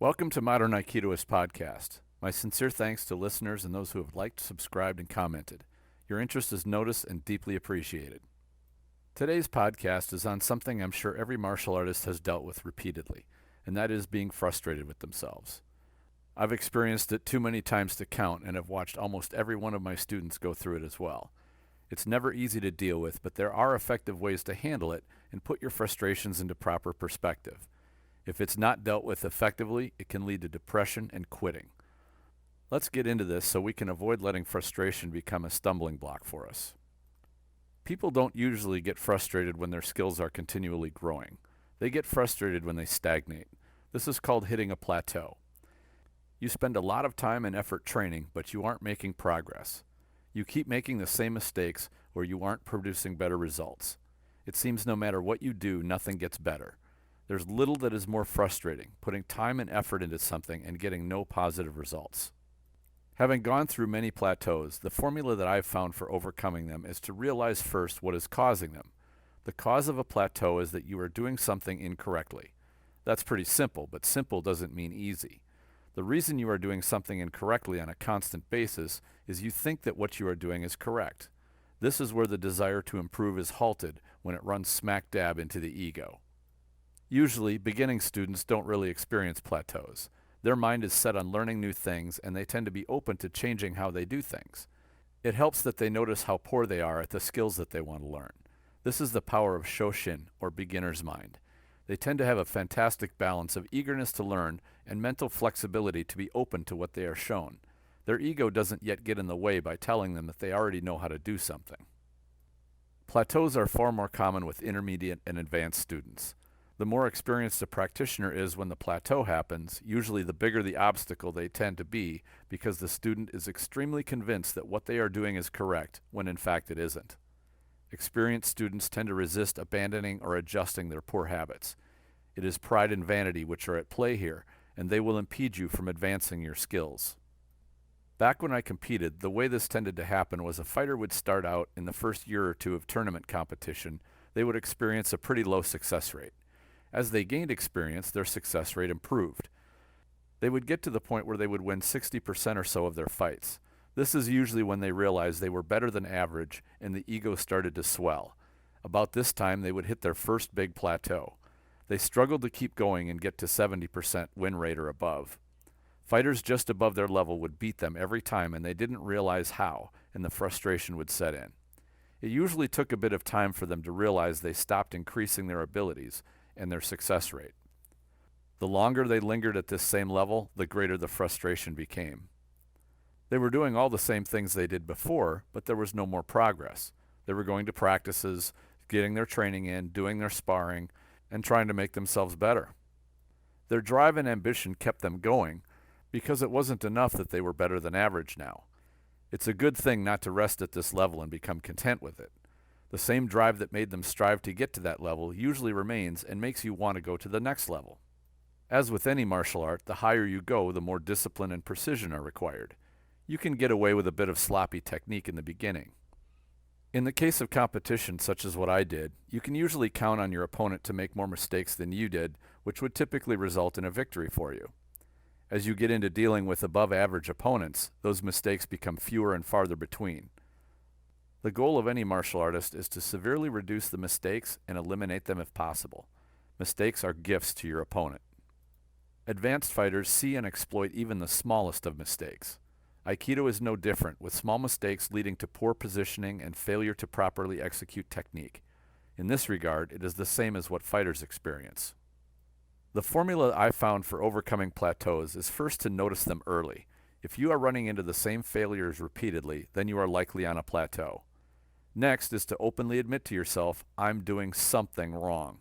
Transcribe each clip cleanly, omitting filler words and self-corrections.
Welcome to Modern Aikidoist Podcast. My sincere thanks to listeners and those who have liked, subscribed, and commented. Your interest is noticed and deeply appreciated. Today's podcast is on something I'm sure every martial artist has dealt with repeatedly, and that is being frustrated with themselves. I've experienced it too many times to count and have watched almost every one of my students go through it as well. It's never easy to deal with, but there are effective ways to handle it and put your frustrations into proper perspective. If it's not dealt with effectively, it can lead to depression and quitting. Let's get into this so we can avoid letting frustration become a stumbling block for us. People don't usually get frustrated when their skills are continually growing. They get frustrated when they stagnate. This is called hitting a plateau. You spend a lot of time and effort training, but you aren't making progress. You keep making the same mistakes or you aren't producing better results. It seems no matter what you do, nothing gets better. There's little that is more frustrating, putting time and effort into something and getting no positive results. Having gone through many plateaus, the formula that I've found for overcoming them is to realize first what is causing them. The cause of a plateau is that you are doing something incorrectly. That's pretty simple, but simple doesn't mean easy. The reason you are doing something incorrectly on a constant basis is you think that what you are doing is correct. This is where the desire to improve is halted when it runs smack dab into the ego. Usually, beginning students don't really experience plateaus. Their mind is set on learning new things, and they tend to be open to changing how they do things. It helps that they notice how poor they are at the skills that they want to learn. This is the power of Shoshin, or beginner's mind. They tend to have a fantastic balance of eagerness to learn and mental flexibility to be open to what they are shown. Their ego doesn't yet get in the way by telling them that they already know how to do something. Plateaus are far more common with intermediate and advanced students. The more experienced a practitioner is when the plateau happens, usually the bigger the obstacle they tend to be because the student is extremely convinced that what they are doing is correct, when in fact it isn't. Experienced students tend to resist abandoning or adjusting their poor habits. It is pride and vanity which are at play here, and they will impede you from advancing your skills. Back when I competed, the way this tended to happen was a fighter would start out in the first year or two of tournament competition, they would experience a pretty low success rate. As they gained experience, their success rate improved. They would get to the point where they would win 60% or so of their fights. This is usually when they realized they were better than average and the ego started to swell. About this time, they would hit their first big plateau. They struggled to keep going and get to 70% win rate or above. Fighters just above their level would beat them every time and they didn't realize how, and the frustration would set in. It usually took a bit of time for them to realize they stopped increasing their abilities and their success rate. The longer they lingered at this same level, the greater the frustration became. They were doing all the same things they did before, but there was no more progress. They were going to practices, getting their training in, doing their sparring, and trying to make themselves better. Their drive and ambition kept them going because it wasn't enough that they were better than average now. It's a good thing not to rest at this level and become content with it. The same drive that made them strive to get to that level usually remains and makes you want to go to the next level. As with any martial art, the higher you go, the more discipline and precision are required. You can get away with a bit of sloppy technique in the beginning. In the case of competition such as what I did, you can usually count on your opponent to make more mistakes than you did, which would typically result in a victory for you. As you get into dealing with above average opponents, those mistakes become fewer and farther between. The goal of any martial artist is to severely reduce the mistakes and eliminate them if possible. Mistakes are gifts to your opponent. Advanced fighters see and exploit even the smallest of mistakes. Aikido is no different, with small mistakes leading to poor positioning and failure to properly execute technique. In this regard, it is the same as what fighters experience. The formula I found for overcoming plateaus is first to notice them early. If you are running into the same failures repeatedly, then you are likely on a plateau. Next is to openly admit to yourself, I'm doing something wrong.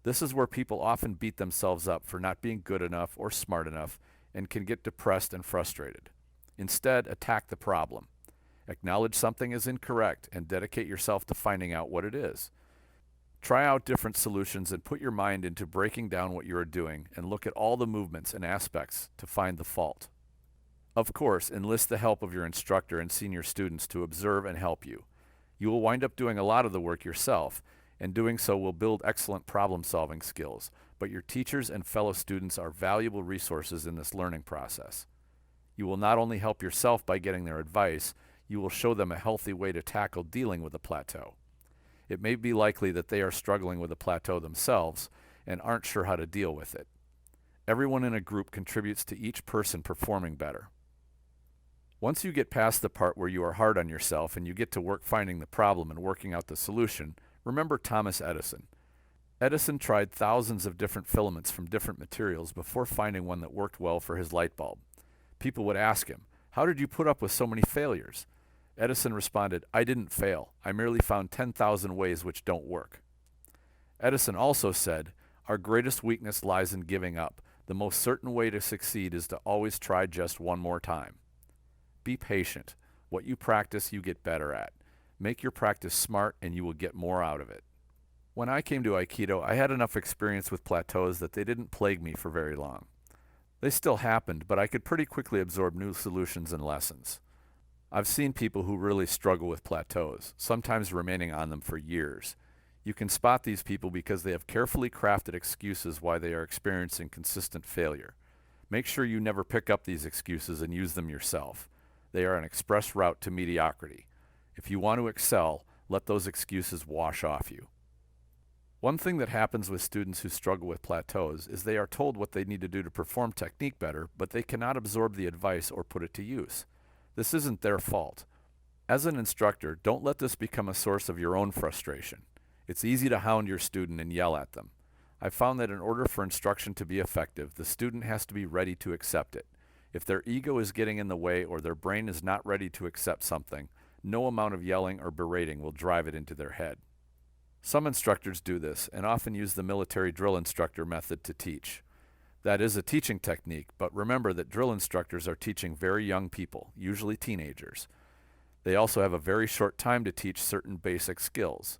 This is where people often beat themselves up for not being good enough or smart enough and can get depressed and frustrated. Instead, attack the problem. Acknowledge something is incorrect and dedicate yourself to finding out what it is. Try out different solutions and put your mind into breaking down what you are doing and look at all the movements and aspects to find the fault. Of course, enlist the help of your instructor and senior students to observe and help you. You will wind up doing a lot of the work yourself, and doing so will build excellent problem-solving skills, but your teachers and fellow students are valuable resources in this learning process. You will not only help yourself by getting their advice, you will show them a healthy way to tackle dealing with a plateau. It may be likely that they are struggling with a plateau themselves and aren't sure how to deal with it. Everyone in a group contributes to each person performing better. Once you get past the part where you are hard on yourself and you get to work finding the problem and working out the solution, remember Thomas Edison. Edison tried thousands of different filaments from different materials before finding one that worked well for his light bulb. People would ask him, "How did you put up with so many failures?" Edison responded, "I didn't fail. I merely found 10,000 ways which don't work." Edison also said, "Our greatest weakness lies in giving up. The most certain way to succeed is to always try just one more time." Be patient. What you practice, you get better at. Make your practice smart and you will get more out of it. When I came to Aikido, I had enough experience with plateaus that they didn't plague me for very long. They still happened, but I could pretty quickly absorb new solutions and lessons. I've seen people who really struggle with plateaus, sometimes remaining on them for years. You can spot these people because they have carefully crafted excuses why they are experiencing consistent failure. Make sure you never pick up these excuses and use them yourself. They are an express route to mediocrity. If you want to excel, let those excuses wash off you. One thing that happens with students who struggle with plateaus is they are told what they need to do to perform technique better, but they cannot absorb the advice or put it to use. This isn't their fault. As an instructor, don't let this become a source of your own frustration. It's easy to hound your student and yell at them. I've found that in order for instruction to be effective, the student has to be ready to accept it. If their ego is getting in the way or their brain is not ready to accept something, no amount of yelling or berating will drive it into their head. Some instructors do this and often use the military drill instructor method to teach. That is a teaching technique, but remember that drill instructors are teaching very young people, usually teenagers. They also have a very short time to teach certain basic skills.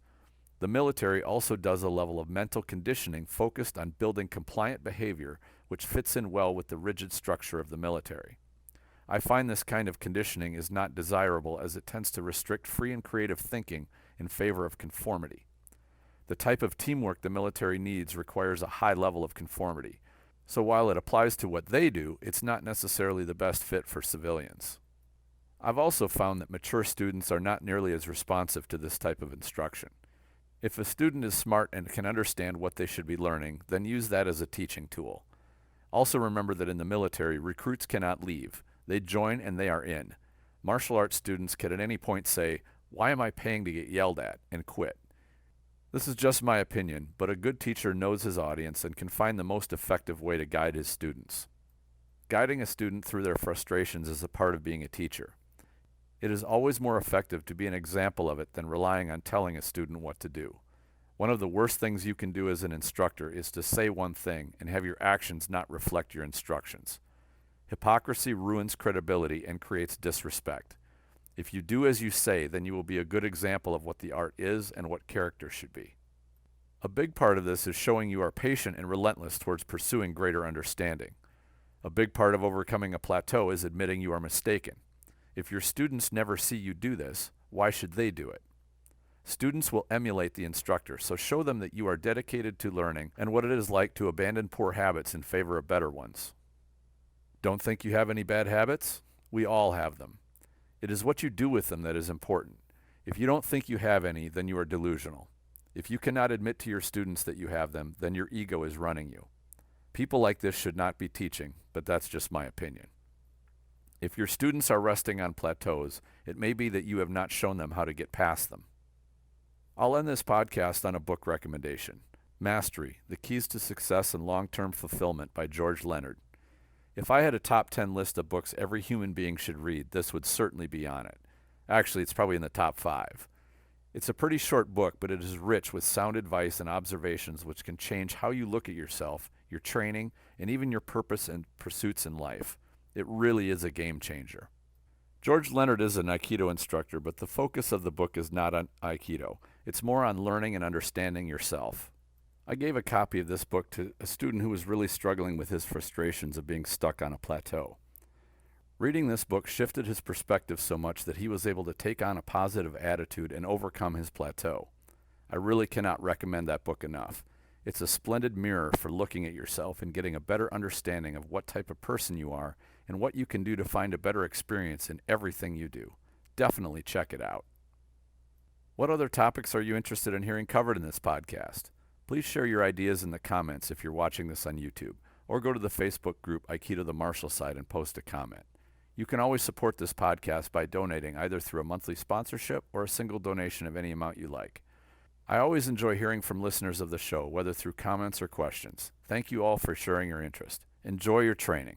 The military also does a level of mental conditioning focused on building compliant behavior, which fits in well with the rigid structure of the military. I find this kind of conditioning is not desirable as it tends to restrict free and creative thinking in favor of conformity. The type of teamwork the military needs requires a high level of conformity. So while it applies to what they do, it's not necessarily the best fit for civilians. I've also found that mature students are not nearly as responsive to this type of instruction. If a student is smart and can understand what they should be learning, then use that as a teaching tool. Also remember that in the military, recruits cannot leave. They join and they are in. Martial arts students can at any point say, "Why am I paying to get yelled at?" and quit. This is just my opinion, but a good teacher knows his audience and can find the most effective way to guide his students. Guiding a student through their frustrations is a part of being a teacher. It is always more effective to be an example of it than relying on telling a student what to do. One of the worst things you can do as an instructor is to say one thing and have your actions not reflect your instructions. Hypocrisy ruins credibility and creates disrespect. If you do as you say, then you will be a good example of what the art is and what character should be. A big part of this is showing you are patient and relentless towards pursuing greater understanding. A big part of overcoming a plateau is admitting you are mistaken. If your students never see you do this, why should they do it? Students will emulate the instructor, so show them that you are dedicated to learning and what it is like to abandon poor habits in favor of better ones. Don't think you have any bad habits? We all have them. It is what you do with them that is important. If you don't think you have any, then you are delusional. If you cannot admit to your students that you have them, then your ego is running you. People like this should not be teaching, but that's just my opinion. If your students are resting on plateaus, it may be that you have not shown them how to get past them. I'll end this podcast on a book recommendation, Mastery: The Keys to Success and Long-Term Fulfillment by George Leonard. If I had a top 10 list of books every human being should read, this would certainly be on it. Actually, it's probably in the top 5. It's a pretty short book, but it is rich with sound advice and observations which can change how you look at yourself, your training, and even your purpose and pursuits in life. It really is a game changer. George Leonard is an Aikido instructor, but the focus of the book is not on Aikido. It's more on learning and understanding yourself. I gave a copy of this book to a student who was really struggling with his frustrations of being stuck on a plateau. Reading this book shifted his perspective so much that he was able to take on a positive attitude and overcome his plateau. I really cannot recommend that book enough. It's a splendid mirror for looking at yourself and getting a better understanding of what type of person you are and what you can do to find a better experience in everything you do. Definitely check it out. What other topics are you interested in hearing covered in this podcast? Please share your ideas in the comments if you're watching this on YouTube, or go to the Facebook group Aikido the Martial Side and post a comment. You can always support this podcast by donating either through a monthly sponsorship or a single donation of any amount you like. I always enjoy hearing from listeners of the show, whether through comments or questions. Thank you all for sharing your interest. Enjoy your training.